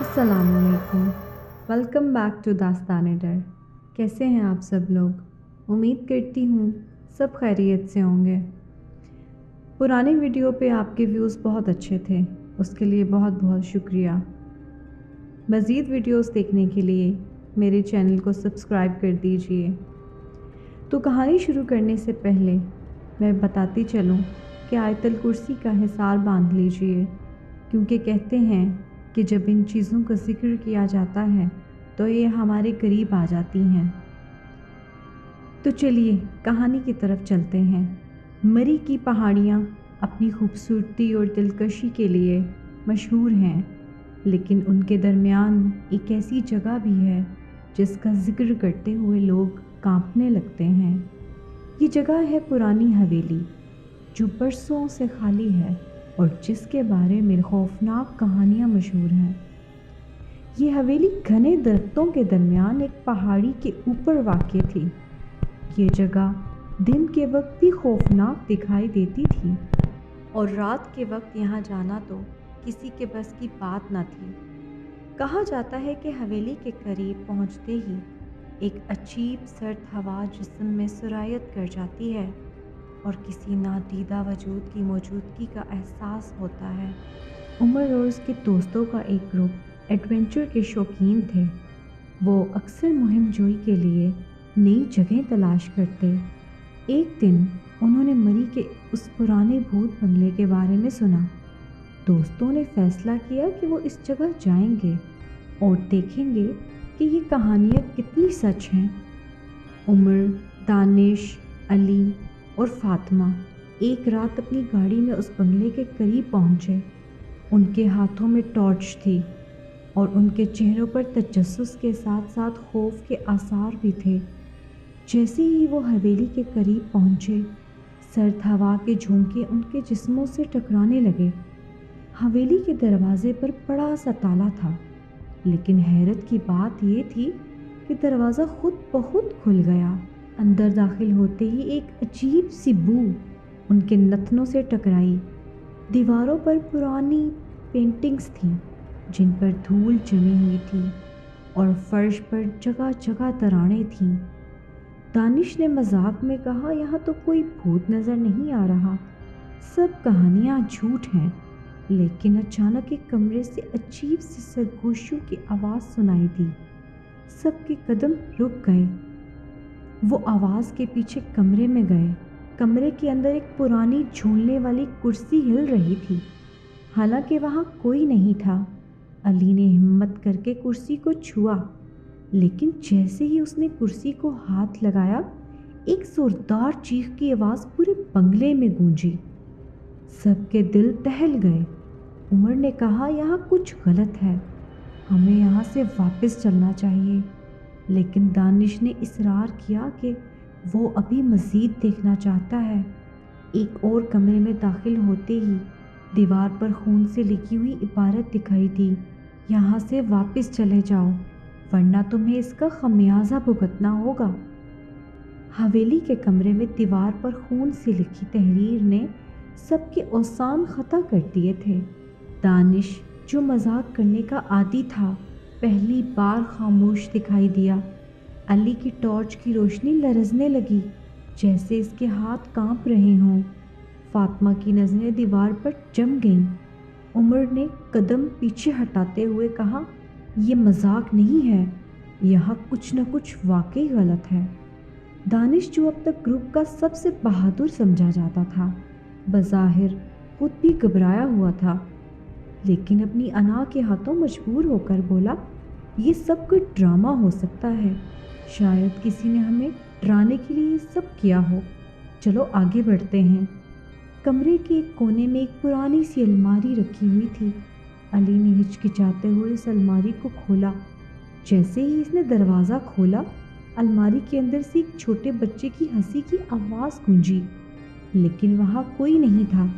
अस्सलामुअलैकुम। Welcome back to दास्तान डर। कैसे हैं आप सब लोग? उम्मीद करती हूँ सब खैरियत से होंगे। पुरानी वीडियो पे आपके व्यूज़ बहुत अच्छे थे, उसके लिए बहुत बहुत शुक्रिया। मज़ीद वीडियोस देखने के लिए मेरे चैनल को सब्सक्राइब कर दीजिए। तो कहानी शुरू करने से पहले मैं बताती चलूँ कि आयतल कुर्सी का हिसार बांध लीजिए, क्योंकि कहते हैं कि जब इन चीज़ों का जिक्र किया जाता है तो ये हमारे करीब आ जाती हैं। तो चलिए कहानी की तरफ चलते हैं। मरी की पहाड़ियाँ अपनी खूबसूरती और दिलकशी के लिए मशहूर हैं, लेकिन उनके दरमियान एक ऐसी जगह भी है जिसका जिक्र करते हुए लोग कांपने लगते हैं। ये जगह है पुरानी हवेली, जो बरसों से खाली है और जिसके बारे में खौफनाक कहानियाँ मशहूर हैं। ये हवेली घने दरख्तों के दरमियान एक पहाड़ी के ऊपर वाक़ई थी। ये जगह दिन के वक्त भी खौफनाक दिखाई देती थी और रात के वक्त यहाँ जाना तो किसी के बस की बात न थी। कहा जाता है कि हवेली के करीब पहुँचते ही एक अजीब सर्द हवा जिस्म में सरायत कर जाती है और किसी नादीदा वजूद की मौजूदगी का एहसास होता है। उमर और उसके दोस्तों का एक ग्रुप एडवेंचर के शौकीन थे। वो अक्सर मुहिम जोई के लिए नई जगह तलाश करते। एक दिन उन्होंने मरी के उस पुराने भूत बंगले के बारे में सुना। दोस्तों ने फैसला किया कि वो इस जगह जाएंगे और देखेंगे कि ये कहानियाँ कितनी सच हैं। उमर, दानिश, अली और फातिमा एक रात अपनी गाड़ी में उस बंगले के करीब पहुँचे। उनके हाथों में टॉर्च थी और उनके चेहरों पर तजस्सुस के साथ साथ खौफ के आसार भी थे। जैसे ही वो हवेली के करीब पहुँचे, सर्द हवा के झोंके उनके जिस्मों से टकराने लगे। हवेली के दरवाजे पर बड़ा सा ताला था, लेकिन हैरत की बात ये थी कि दरवाज़ा खुद ब खुद खुल गया। अंदर दाखिल होते ही एक अजीब सी बू उनके नथनों से टकराई। दीवारों पर पुरानी पेंटिंग्स थीं जिन पर धूल जमी हुई थी और फर्श पर जगह जगह दरारें थीं। दानिश ने मजाक में कहा, यहाँ तो कोई भूत नज़र नहीं आ रहा, सब कहानियाँ झूठ हैं। लेकिन अचानक एक कमरे से अजीब सी सरगोशियों की आवाज़ सुनाई दी। सबके कदम रुक गए। वो आवाज़ के पीछे कमरे में गए। कमरे के अंदर एक पुरानी झूलने वाली कुर्सी हिल रही थी, हालांकि वहाँ कोई नहीं था। अली ने हिम्मत करके कुर्सी को छुआ, लेकिन जैसे ही उसने कुर्सी को हाथ लगाया, एक जोरदार चीख की आवाज़ पूरे बंगले में गूंजी। सबके दिल दहल गए। उमर ने कहा, यहाँ कुछ गलत है, हमें यहाँ से वापस चलना चाहिए। लेकिन दानिश ने इसरार किया कि वो अभी मज़ीद देखना चाहता है। एक और कमरे में दाखिल होते ही दीवार पर खून से लिखी हुई इबारत दिखाई दी, यहाँ से वापस चले जाओ वरना तुम्हें इसका खमियाजा भुगतना होगा। हवेली के कमरे में दीवार पर खून से लिखी तहरीर ने सबके औसान खता कर दिए थे। दानिश, जो मजाक करने का आदी था, पहली बार खामोश दिखाई दिया। अली की टॉर्च की रोशनी लरजने लगी, जैसे इसके हाथ कांप रहे हों। फातिमा की नज़रें दीवार पर जम गईं। उमर ने कदम पीछे हटाते हुए कहा, यह मजाक नहीं है, यहाँ कुछ न कुछ वाकई गलत है। दानिश, जो अब तक ग्रुप का सबसे बहादुर समझा जाता था, बज़ाहिर खुद भी घबराया हुआ था, लेकिन अपनी अना के हाथों मजबूर होकर बोला, ये सब कोई ड्रामा हो सकता है, शायद किसी ने हमें डराने के लिए ये सब किया हो। चलो आगे बढ़ते हैं। कमरे के एक कोने में एक पुरानी सी अलमारी रखी हुई थी। अली ने हिचकिचाते हुए इस अलमारी को खोला। जैसे ही इसने दरवाज़ा खोला, अलमारी के अंदर से एक छोटे बच्चे की हंसी की आवाज़ गूंजी, लेकिन वहाँ कोई नहीं था।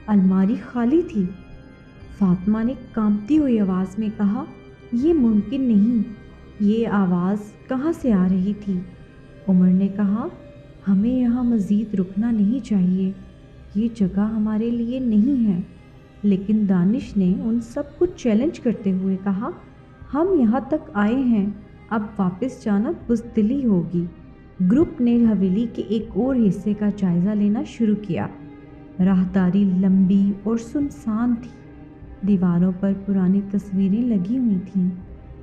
अलमारी खाली थी। फातिमा ने कांपती हुई आवाज़ में कहा, ये मुमकिन नहीं, ये आवाज़ कहाँ से आ रही थी? उमर ने कहा, हमें यहाँ मज़ीद रुकना नहीं चाहिए, ये जगह हमारे लिए नहीं है। लेकिन दानिश ने उन सब को चैलेंज करते हुए कहा, ہم یہاں تک آئے ہیں، اب واپس جانا بزدلی ہوگی۔ گروپ نے حویلی کے ایک اور حصے کا جائزہ لینا شروع کیا۔ راہداری لمبی اور سنسان تھی۔ دیواروں پر پرانی تصویریں لگی ہوئی تھیں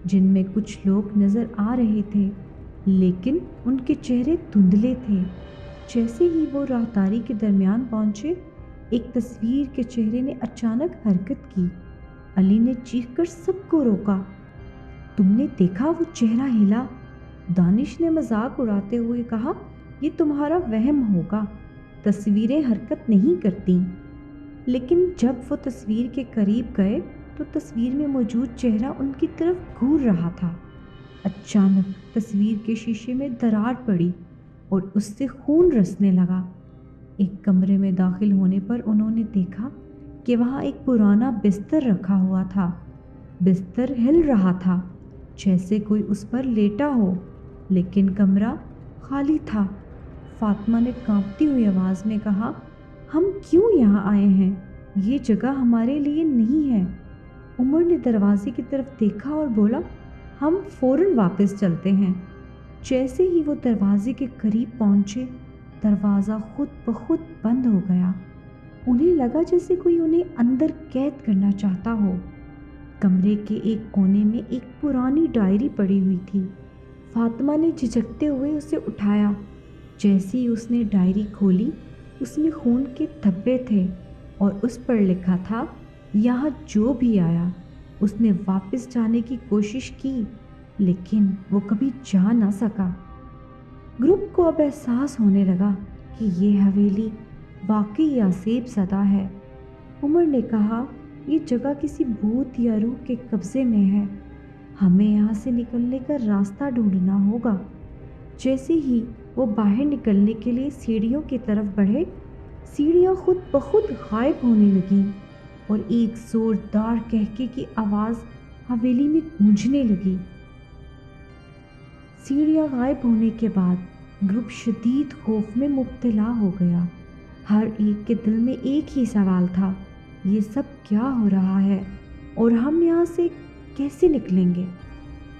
جن میں کچھ لوگ نظر آ رہے تھے، لیکن ان کے چہرے دھندلے تھے۔ جیسے ہی وہ راہداری کے درمیان پہنچے، ایک تصویر کے چہرے نے اچانک حرکت کی۔ علی نے چیخ کر سب کو روکا۔ تم نے دیکھا وہ چہرہ ہلا؟ دانش نے مذاق اڑاتے ہوئے کہا، یہ تمہارا وہم ہوگا، تصویریں حرکت نہیں کرتیں۔ لیکن جب وہ تصویر کے قریب گئے تو تصویر میں موجود چہرہ ان کی طرف گھور رہا تھا۔ اچانک تصویر کے شیشے میں درار پڑی اور اس سے خون رسنے لگا۔ ایک کمرے میں داخل ہونے پر انہوں نے دیکھا کہ وہاں ایک پرانا بستر رکھا ہوا تھا۔ بستر ہل رہا تھا جیسے کوئی اس پر لیٹا ہو، لیکن کمرہ خالی تھا۔ فاطمہ نے کانپتی ہوئی آواز میں کہا، ہم کیوں یہاں آئے ہیں؟ یہ جگہ ہمارے لیے نہیں ہے۔ عمر نے دروازے کی طرف دیکھا اور بولا، ہم فوراً واپس چلتے ہیں۔ جیسے ہی وہ دروازے کے قریب پہنچے، دروازہ خود بخود بند ہو گیا۔ انہیں لگا جیسے کوئی انہیں اندر قید کرنا چاہتا ہو۔ کمرے کے ایک کونے میں ایک پرانی ڈائری پڑی ہوئی تھی۔ فاطمہ نے جھجکتے ہوئے اسے اٹھایا۔ جیسے ہی اس نے ڈائری کھولی، اس میں خون کے دھبے تھے اور اس پر لکھا تھا، یہاں جو بھی آیا اس نے واپس جانے کی کوشش کی، لیکن وہ کبھی جا نہ سکا۔ گروپ کو اب احساس ہونے لگا کہ یہ حویلی واقعی آسیب زدہ ہے۔ عمر نے کہا، یہ جگہ کسی بھوت یا روح کے قبضے میں ہے، ہمیں یہاں سے نکلنے کا راستہ ڈھونڈنا ہوگا۔ جیسے ہی وہ باہر نکلنے کے لیے سیڑھیوں کی طرف بڑھے، سیڑھیاں خود بخود غائب ہونے لگیں اور ایک زوردار قہقہے کی آواز حویلی میں گونجنے لگی۔ سیڑھیاں غائب ہونے کے بعد گروپ شدید خوف میں مبتلا ہو گیا۔ ہر ایک کے دل میں ایک ہی سوال تھا، یہ سب کیا ہو رہا ہے اور ہم یہاں سے کیسے نکلیں گے؟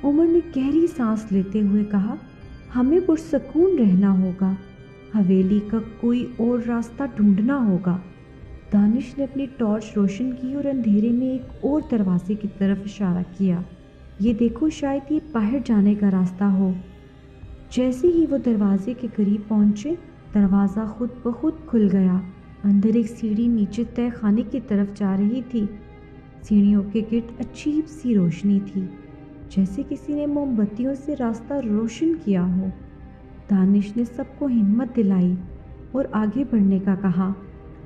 عمر نے گہری سانس لیتے ہوئے کہا، ہمیں پرسکون رہنا ہوگا، حویلی کا کوئی اور راستہ ڈھونڈنا ہوگا۔ دانش نے اپنی ٹارچ روشن کی اور اندھیرے میں ایک اور دروازے کی طرف اشارہ کیا، یہ دیکھو شاید یہ باہر جانے کا راستہ ہو۔ جیسے ہی وہ دروازے کے قریب پہنچے، دروازہ خود بخود کھل گیا۔ اندر ایک سیڑھی نیچے تہہ خانے کی طرف جا رہی تھی۔ سیڑھیوں کے گرد عجیب سی روشنی تھی، جیسے کسی نے موم بتیوں سے راستہ روشن کیا ہو۔ دانش نے سب کو ہمت دلائی اور آگے بڑھنے کا کہا۔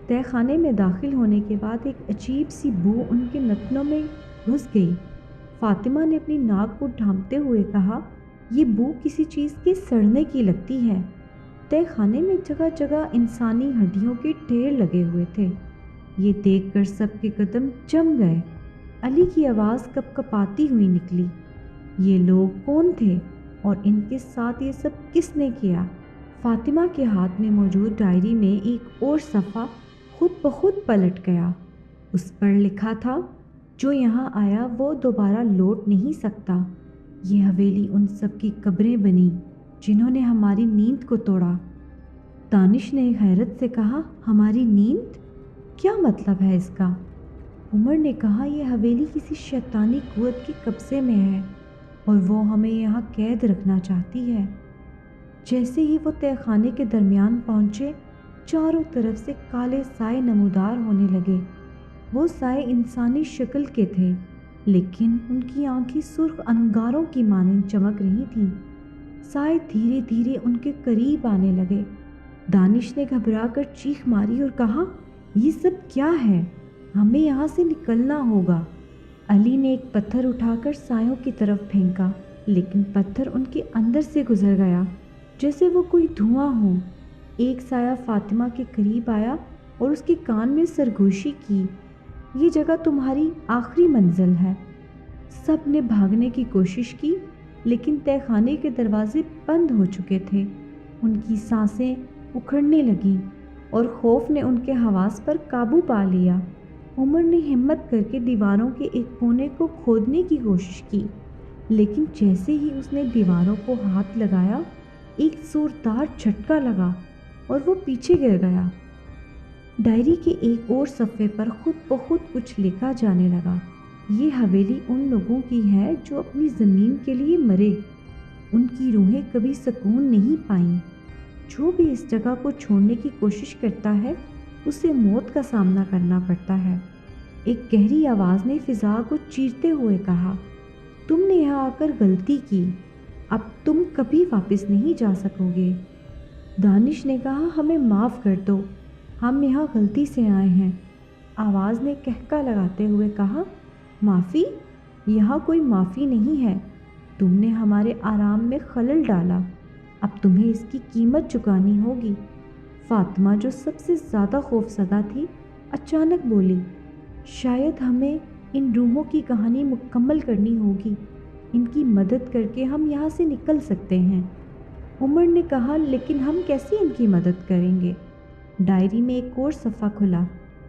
تہہ خانے میں داخل ہونے کے بعد ایک عجیب سی بو ان کے نتنوں میں گھس گئی۔ فاطمہ نے اپنی ناک کو ڈھانپتے ہوئے کہا، یہ بو کسی چیز کے سڑنے کی لگتی ہے۔ تہہ خانے میں جگہ جگہ انسانی ہڈیوں کے ڈھیر لگے ہوئے تھے۔ یہ دیکھ کر سب کے قدم جم گئے۔ علی کی آواز کپ کپاتی ہوئی نکلی، یہ لوگ کون تھے اور ان کے ساتھ یہ سب کس نے کیا؟ فاطمہ کے ہاتھ میں موجود ڈائری میں ایک اور صفحہ خود بخود پلٹ گیا۔ اس پر لکھا تھا، جو یہاں آیا وہ دوبارہ لوٹ نہیں سکتا۔ یہ حویلی ان سب کی قبریں بنی جنہوں نے ہماری نیند کو توڑا۔ دانش نے حیرت سے کہا، ہماری نیند؟ کیا مطلب ہے اس کا؟ عمر نے کہا، یہ حویلی کسی شیطانی قوت کے قبضے میں ہے اور وہ ہمیں یہاں قید رکھنا چاہتی ہے۔ جیسے ہی وہ تہہ خانے کے درمیان پہنچے، چاروں طرف سے کالے سائے نمودار ہونے لگے۔ وہ سائے انسانی شکل کے تھے، لیکن ان کی آنکھیں سرخ انگاروں کی مانند چمک رہی تھیں۔ سائے دھیرے دھیرے ان کے قریب آنے لگے۔ دانش نے گھبرا کر چیخ ماری اور کہا، یہ سب کیا ہے؟ ہمیں یہاں سے نکلنا ہوگا۔ علی نے ایک پتھر اٹھا کر سایوں کی طرف پھینکا، لیکن پتھر ان کے اندر سے گزر گیا جیسے وہ کوئی دھواں ہو۔ ایک سایہ فاطمہ کے قریب آیا اور اس کے کان میں سرگوشی کی، یہ جگہ تمہاری آخری منزل ہے۔ سب نے بھاگنے کی کوشش کی، لیکن تہہ خانے کے دروازے بند ہو چکے تھے۔ ان کی سانسیں اکھڑنے لگیں اور خوف نے ان کے حواس پر قابو پا لیا۔ عمر نے ہمت کر کے دیواروں کے ایک کونے کو کھودنے کی کوشش کی، लेकिन जैसे ही उसने दीवारों को हाथ लगाया, एक जोरदार झटका लगा और वो पीछे गिर गया। डायरी के एक और सफ़े पर खुद ब खुद कुछ लिखा जाने लगा। ये हवेली उन लोगों की है जो अपनी ज़मीन के लिए मरे। उनकी रूहें कभी सुकून नहीं पाईं। जो भी इस जगह को छोड़ने की कोशिश करता है, उसे मौत का सामना करना पड़ता है। एक गहरी आवाज़ ने फिज़ा को चीरते हुए कहा, तुमने यहाँ आकर गलती की। अब तुम कभी वापस नहीं जा सकोगे। दानिश ने कहा, हमें माफ़ कर दो, हम यहाँ गलती से आए हैं। आवाज़ ने कहका लगाते हुए कहा, माफ़ी? यहाँ कोई माफ़ी नहीं है। तुमने हमारे आराम में खलल डाला। अब तुम्हें इसकी कीमत चुकानी होगी। फातिमा, जो सबसे ज़्यादा खौफज़दा थी, अचानक बोली, शायद हमें इन रूहों की कहानी मुकम्मल करनी होगी। इनकी मदद करके हम यहाँ से निकल सकते हैं। उमर ने कहा, लेकिन हम कैसे इनकी मदद करेंगे? डायरी में एक और सफ़ा खुला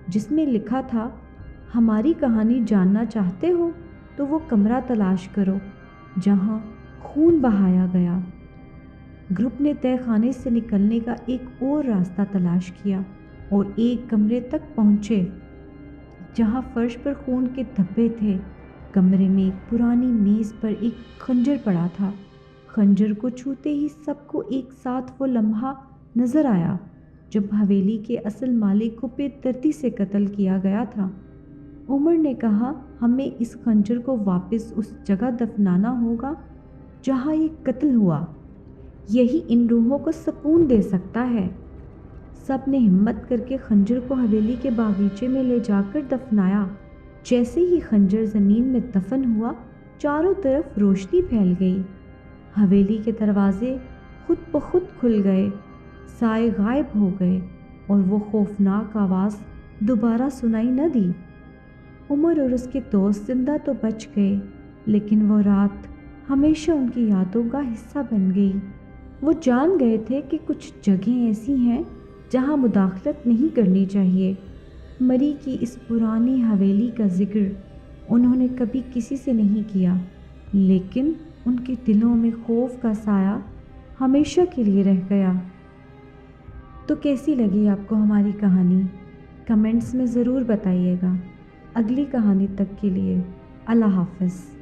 जिसमें लिखा था, हमारी कहानी जानना चाहते हो तो वो कमरा तलाश करो जहाँ खून बहाया गया। ग्रुप ने तय खाने से निकलने का एक और रास्ता तलाश किया और एक कमरे तक पहुँचे जहाँ फर्श पर खून के धब्बे थे। कमरे में एक पुरानी मेज़ पर एक खंजर पड़ा था। खंजर को छूते ही सबको एक साथ वो लम्हा नज़र आया जब हवेली के असल मालिक को बेदर्दी से कत्ल किया गया था। उमर ने कहा, हमें इस खंजर को वापस उस जगह दफनाना होगा जहाँ ये कत्ल हुआ। यही इन रूहों को सुकून दे सकता है। सब ने हिम्मत करके खंजर को हवेली के बागीचे में ले जाकर दफनाया। जैसे ही खंजर ज़मीन में दफन हुआ, चारों तरफ रोशनी फैल गई। हवेली के दरवाजे खुद ब खुद खुल गए, साए गायब हो गए और वो खौफनाक आवाज़ दोबारा सुनाई न दी। उमर और उसके दोस्त जिंदा तो बच गए, लेकिन वो रात हमेशा उनकी यादों का हिस्सा बन गई। वो जान गए थे कि कुछ जगहें ऐसी हैं जहाँ मुदाखलत नहीं करनी चाहिए। मरी की इस पुरानी हवेली का जिक्र उन्होंने कभी किसी से नहीं किया, लेकिन उनके दिलों में खौफ का साया हमेशा के लिए रह गया। तो कैसी लगी आपको हमारी कहानी? कमेंट्स में ज़रूर बताइएगा। अगली कहानी तक के लिए अल्लाह हाफ़िज़।